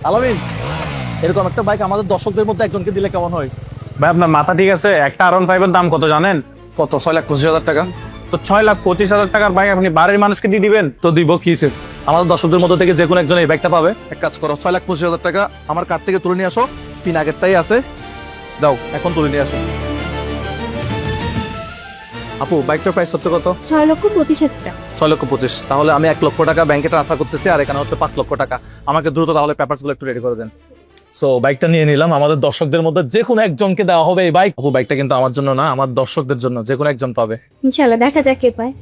আলামিন, এরকম একটা বাইক আমাদের দর্শকদের মধ্যে একজনকে দিলে কেমন হয়? ভাই আপনার মাথা ঠিক আছে? একটা R15 এর দাম কত জানেন? কত? 6,25,000 টাকা। তো 6,25,000 টাকার বাইক আপনি বাড়ির মানুষকে দিয়ে দিবেন? তো দিব কিসে? আমাদের দর্শকদের মধ্যে থেকে যে কোনো একজন এই বাইকটা পাবে। এক কাজ করো, 6,25,000 টাকা আমার কার্ড থেকে তুলে নিয়ে আসো। 3 আগেরটাই আছে, যাও এখন তুলে নিয়ে আসো। আপু, বাইকটার প্রাইস হচ্ছে কত? 6,25,000 টাকা। 6,25,000। তাহলে আমি 1 লক্ষ টাকা ব্যাংকে ট্রান্সফার করতেছি, আর এখানে হচ্ছে 5 লক্ষ টাকা। আমাকে দ্রুত তাহলে পেপারস গুলো একটু রেডি করে দেন। সো বাইকটা নিয়ে নিলাম, আমাদের দর্শকদের মধ্যে যে কোনো একজনকে দেওয়া হবে এই বাইক। আপু, বাইকটা কিন্তু আমার জন্য না, আমার দর্শকদের জন্য, যে কোনো একজন পাবে। ইনশাআল্লাহ, দেখা যাক কে পায়।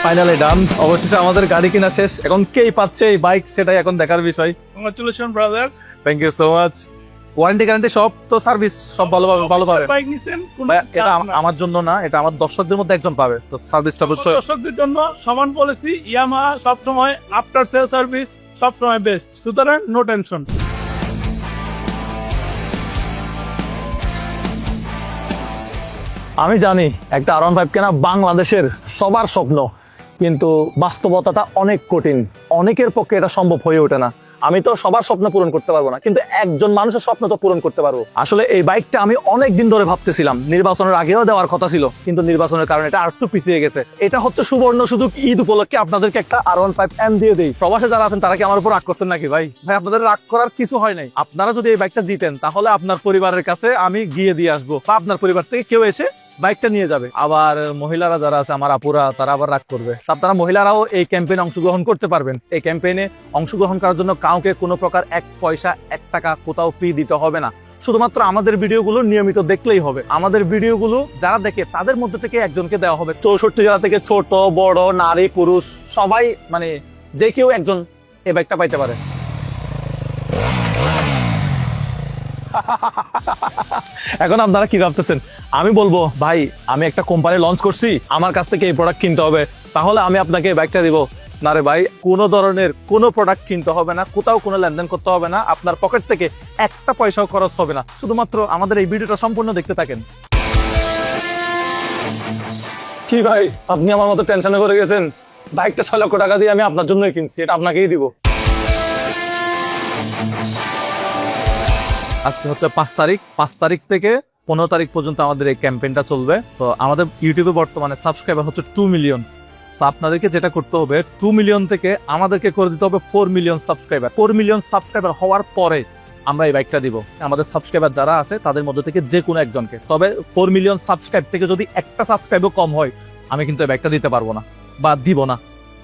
ফাইনালি ডান, অবশেষে আমাদের গাড়ি কিনা শেষ। এখন কেই পাচ্ছে এই বাইক সেটাই এখন দেখার বিষয়। Congratulation brother. Thank you so much. Warranty guarantee সব তো, সার্ভিস সব ভালো পাবে। বাইক নিছেন কোন ভাই, এটা আমার জন্য না, এটা আমার দর্শকদের মধ্যে একজন পাবে, তো সার্ভিসটা অবশ্যই। দর্শকদের জন্য সমান পলিসি। ইয়ামাহা সব সময় আফটার সেল সার্ভিস সব সময় বেস্ট, সুতরাং নো টেনশন। আমি জানি একটা R15 কেনা বাংলাদেশের সবার স্বপ্ন, কিন্তু বাস্তবতাটা অনেক কঠিন। অনেকের পক্ষে এটা সম্ভব হয়ে ওঠে না। আমি তো সবার স্বপ্ন পূরণ করতে পারবো না, কিন্তু একজন মানুষের স্বপ্ন তো পূরণ করতে পারবো। আসলে এই বাইকটা আমি অনেক দিন ধরে ভাবতেছিলাম, নির্বাচনের আগেও দেওয়ার কথা ছিল, কিন্তু নির্বাচনের কারণে এটা আরেকটু পিছিয়ে গেছে। এটা হচ্ছে সুবর্ণ সুযোগ, ঈদ উপলক্ষে আপনাদেরকে একটা R15M দিয়ে দেই। প্রবাসে যারা আছেন তারা কি আমার উপর রাগ করছেন নাকি? ভাই ভাই, আপনাদের রাগ করার কিছু হয় নাই। আপনারা যদি এই বাইকটা জিতেন, তাহলে আপনার পরিবারের কাছে আমি গিয়ে দিয়ে আসবো, বা আপনার পরিবার থেকে কেউ এসে বাইকটা নিয়ে যাবে। আবার মহিলারা যারা আছে, আমার আপুরা, তারা আবার রাগ করবে। আপনারা মহিলারাও এই ক্যাম্পেইনে অংশগ্রহণ করতে পারবেন। এই ক্যাম্পেইনে অংশগ্রহণ করার জন্য কাউকে কোনো প্রকার 1 পয়সা 1 টাকা কোথাও ফি দিতে হবে না। শুধুমাত্র আমাদের ভিডিওগুলো নিয়মিত দেখলেই হবে। আমাদের ভিডিওগুলো যারা দেখে তাদের মধ্যে থেকে একজনকে দেওয়া হবে। 64 জেলা থেকে ছোট বড় নারী পুরুষ সবাই, মানে যে কেউ একজন এই বাইকটা পাইতে পারে। এখন আপনারা কি ভাবতেছেন? আমি বলবো ভাই, আমি একটা কোম্পানি লঞ্চ করছি, আমার কাছ থেকে এই প্রোডাক্ট কিনতে হবে, তাহলে আমি আপনাকে এই বাইকটা দিব। না রে ভাই, কোনো ধরনের কোনো প্রোডাক্ট কিনতে হবে না, কোথাও কোনো লেনদেন করতে হবে না, আপনার পকেট থেকে 1 পয়সাও খরচ হবে না। শুধুমাত্র আমাদের এই ভিডিওটা সম্পূর্ণ দেখতে থাকেন। কি ভাই, আপনি আমার মতো টেনশনে করে গেছেন? বাইকটা 6 লক্ষ টাকা দিয়ে আমি আপনার জন্যই কিনছি, এটা আপনাকেই দিব। আজকে হচ্ছে 5 তারিখ। 5 তারিখ থেকে 15 তারিখ পর্যন্ত আমাদের এই ক্যাম্পেইনটা চলবে। তো আমাদের ইউটিউবে বর্তমানে সাবস্ক্রাইবার হচ্ছে 2 মিলিয়ন। সো আপনাদেরকে যেটা করতে হবে, 2 মিলিয়ন থেকে আমাদেরকে করে দিতে হবে 4 মিলিয়ন সাবস্ক্রাইবার। 4 মিলিয়ন সাবস্ক্রাইবার হওয়ার পরে আমরা এই বাইকটা দিব আমাদের সাবস্ক্রাইবার যারা আছে তাদের মধ্যে থেকে যে কোনো একজনকে। তবে 4 মিলিয়ন সাবস্ক্রাইব থেকে যদি একটা সাবস্ক্রাইবও কম হয়, আমি কিন্তু এই বাইকটা দিতে পারবো না বা দিব না।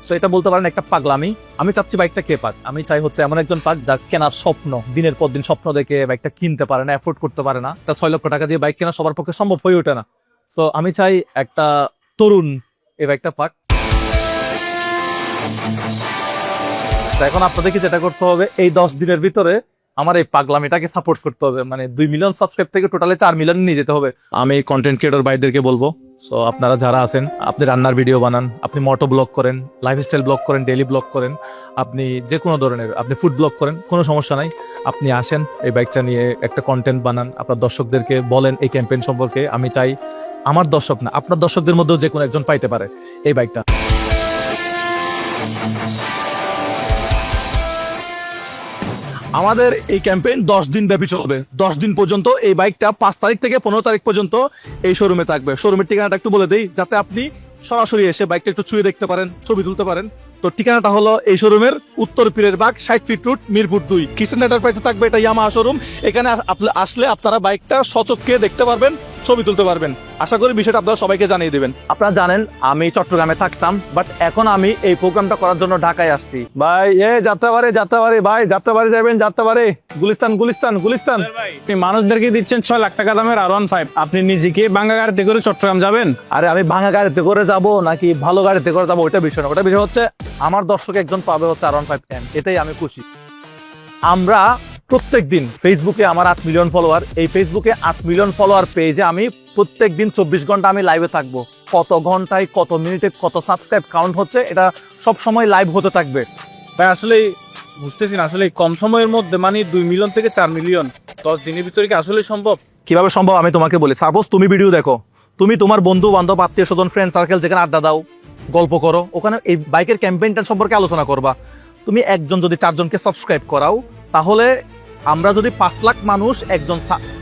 সো এটা বলতে পারেন একটা পাগলামি। আমি চাচ্ছি বাইকটা কে পাক, আমি চাই হচ্ছে এমন একজন পাক যার কেনার স্বপ্ন, দিনের পর দিন স্বপ্ন দেখে বাইকটা কিনতে পারে না, এফোর্ড করতে পারে না। তা 6 লক্ষ টাকা দিয়ে বাইক কেনা সবার পক্ষে সম্ভব হয়ে ওঠে না। সো আমি চাই একটা তরুণ এই বাইকটা পাক। এখন আপনাদেরকে যেটা করতে হবে, এই 10 দিনের ভিতরে আমার এই পাগলামিটাকে সাপোর্ট করতে হবে। মানে 2 মিলিয়ন সাবস্ক্রাইব থেকে টোটালে 4 মিলিয়ন নিয়ে যেতে হবে। আমি কন্টেন্ট ক্রিয়েটর ভাইদেরকে বলবো, সো আপনারা যারা আছেন, আপনি রান্নার ভিডিও বানান, আপনি মোটো ব্লগ করেন, লাইফস্টাইল ব্লগ করেন, ডেইলি ব্লগ করেন, আপনি যে কোনো ধরনের, আপনি ফুড ব্লগ করেন, কোনো সমস্যা নাই। আপনি আসেন, এই বাইকটা নিয়ে একটা কন্টেন্ট বানান, আপনার দর্শকদেরকে বলেন এই ক্যাম্পেইন সম্পর্কে। আমি চাই আমার দর্শক না, আপনার দর্শকদের মধ্যেও যে কোনো একজন পাইতে পারে এই বাইকটা। আমাদের এই ক্যাম্পেইন 10 দিন ব্যাপী চলবে। 10 দিন পর্যন্ত এই বাইকটা 5 তারিখ থেকে 15 তারিখ পর্যন্ত এই শোরুমে থাকবে। শোরুমের ঠিকানাটা একটু বলে দেই, যাতে আপনি সরাসরি এসে বাইকটা একটু ছুঁয়ে দেখতে পারেন, ছবি তুলতে পারেন। তো ঠিকানাটা হলো এই শোরুমের উত্তর পীরের বাগ, 60 ফিট রোড, মিরপুর 2, কিচেন এন্টারপ্রাইজে থাকবে। এটা ইয়ামাহা শোরুম। এখানে আসলে আপনারা বাইকটা সচক্ষে দেখতে পারবেন, ছবি তুলতে পারবেন। আশা করি বিষয়টা আপনারা সবাইকে জানিয়ে দেবেন। আপনারা জানেন আমি চট্টগ্রামে থাকতাম, বাট এখন আমি এই প্রোগ্রামটা করার জন্য ঢাকায় আসছি। ভাই যাত্রাবাড়ি ভাই, যাত্রাবাড়ি যাবেন, যাত্রাবাড়ি গুলিস্তান। আপনি মানুষদেরকে দিচ্ছেন 6 লাখ টাকা দামের R15, আপনি নিজেকে ভাঙা গাড়িতে করে চট্টগ্রাম যাবেন? আরে আমি ভাঙা গাড়িতে করে যাব নাকি ভালো গাড়িতে করে যাবো ওইটা বিষয় না। ওটা বিষয় হচ্ছে আমার দর্শক একজন পাবে হচ্ছে R15M, এটাই আমি খুশি। আমরা প্রত্যেকদিন ফেসবুকে, আমার 8 মিলিয়ন ফলোয়ার, এই ফেসবুকে 8 মিলিয়ন ফলোয়ার পেজে আমি প্রত্যেকদিন 24 ঘন্টা আমি লাইভে থাকবো। কত ঘন্টায়, কত মিনিটে, কত সাবস্ক্রাইব কাউন্ট হচ্ছে, এটা সব সময় লাইভ হতে থাকবে। ভাই আসলে বুঝতেছি না আসলে এই কম সময়ের মধ্যে মানে 2 মিলিয়ন থেকে 4 মিলিয়ন 10 দিনের ভিতরে কি আসলে সম্ভব? কিভাবে সম্ভব আমি তোমাকে বলি। সাপোজ তুমি ভিডিও দেখো, তুমি তোমার বন্ধু বান্ধব আত্মীয় স্বজন ফ্রেন্ড সার্কেল যেখানে আড্ডা দাও, গল্প করো, ওখানে এই বাইকের ক্যাম্পেইনটা সম্পর্কে আলোচনা করবা। তুমি একজন যদি 4 জনকে সাবস্ক্রাইব করাও, তাহলে আমরা যদি 5 লাখ মানুষ একজন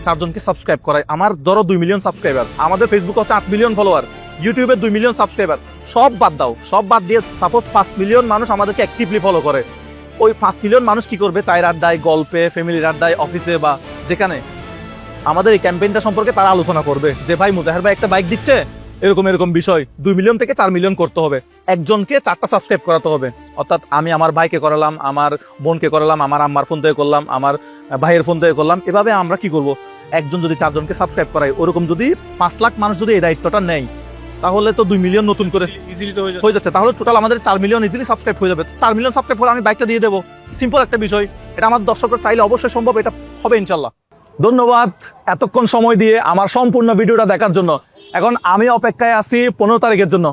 4 জনকে সাবস্ক্রাইব করাই, আমার ধরো 2 মিলিয়ন সাবস্ক্রাইবার, আমাদের ফেসবুকে হচ্ছে 8 মিলিয়ন ফলোয়ার, ইউটিউবে 2 মিলিয়ন সাবস্ক্রাইবার, সব বাদ দাও, সব বাদ দিয়ে সাপোজ 5 মিলিয়ন মানুষ আমাদেরকে অ্যাক্টিভলি ফলো করে। ওই 5 মিলিয়ন মানুষ কি করবে? চায়ের আড্ডায়, গল্পে, ফ্যামিলির আড্ডায়, অফিসে বা যেখানে আমাদের এই ক্যাম্পেইনটা সম্পর্কে তারা আলোচনা করবে যে ভাই মুজাহের ভাই একটা বাইক দিচ্ছে, এরকম এরকম বিষয়। 2 মিলিয়ন থেকে 4 মিলিয়ন করতে হবে, একজনকে 4টা সাবস্ক্রাইব করাতে হবে। অর্থাৎ আমি আমার ভাইকে করালাম, আমার বোনকে করালাম, আমার আম্মার ফোন থেকে করলাম, আমার ভাইয়ের ফোন থেকে করলাম। এভাবে আমরা কি করব? একজন যদি 4 জনকে সাবস্ক্রাইব করাই, ওরকম যদি 5 লাখ মানুষ যদি এই দায়িত্বটা নেয়, তাহলে তো 2 মিলিয়ন নতুন করে ইজিলি তো হয়ে যাচ্ছে। তাহলে টোটাল আমাদের 4 মিলিয়ন ইজিলি সাবস্ক্রাইব হয়ে যাবে। 4 মিলিয়ন সাবস্ক্রাইব হলে আমি বাইকটা দিয়ে দেবো। সিম্পল একটা বিষয়, এটা আমার দর্শকরা চাইলে অবশ্যই সম্ভব, এটা হবে ইনশাল্লাহ। ধন্যবাদ এতক্ষণ সময় দিয়ে আমার সম্পূর্ণ ভিডিওটা দেখার জন্য। এখন আমি অপেক্ষায় আছি 15 তারিখের জন্য।